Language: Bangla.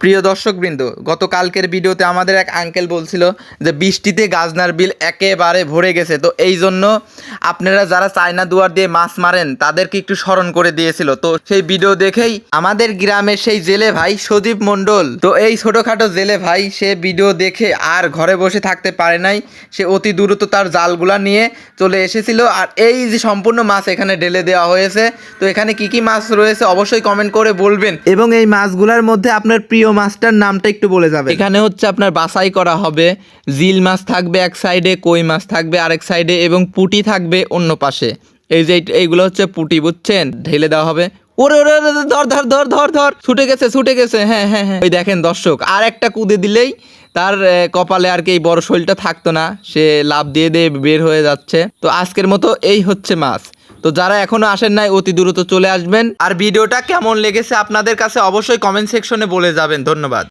প্রিয় দর্শকবৃন্দ, গতকালকের ভিডিওতে আমাদের এক আঙ্কেল বলছিল যে বৃষ্টিতে গাজনার বিল একেবারে ভরে গেছে। তো এই জন্য আপনারা যারা চায়না দুয়ার দিয়ে মাছ মারেন তাদেরকে একটু স্মরণ করে দিয়েছিল। তো সেই ভিডিও দেখেই আমাদের গ্রামের সেই জেলে ভাই সজীব মণ্ডল, তো এই ছোটোখাটো জেলে ভাই সে ভিডিও দেখে আর ঘরে বসে থাকতে পারে নাই, সে অতি দ্রুত তার জালগুলা নিয়ে চলে এসেছিল। আর এই যে সম্পূর্ণ মাছ এখানে ঢেলে দেওয়া হয়েছে, তো এখানে কি কি মাছ রয়েছে অবশ্যই কমেন্ট করে বলবেন, এবং এই মাছগুলোর মধ্যে আপনার প্রিয় মাছটার নামটা একটু বলে যাবে। এখানে হচ্ছে আপনার বাছাই করা হবে, জিল মাছ থাকবে এক সাইডে, কই মাছ থাকবে আরেক সাইডে, এবং পুঁটি থাকবে অন্য পাশে। এই যে এইগুলো হচ্ছে পুঁটি, বুঝছেন, ঢেলে দেওয়া হবে। ওরে ওরে ওরে, ধর ধর ধর ধর ধর, ছুটে গেছে ছুটে গেছে, হ্যাঁ হ্যাঁ হ্যাঁ। ওই দেখেন দর্শক, আর একটা কুদে দিলেই তার কপালে আর কি এই বড় শোলটা থাকতো না, সে লাভ দিয়ে দিয়ে বের হয়ে যাচ্ছে। তো আজকের মতো এই হচ্ছে মাছ। তো যারা এখনো আসেন নাই অতি দ্রুত চলে আসবেন। আর ভিডিওটা কেমন লেগেছে আপনাদের কাছে অবশ্যই কমেন্ট সেকশনে বলে যাবেন। ধন্যবাদ।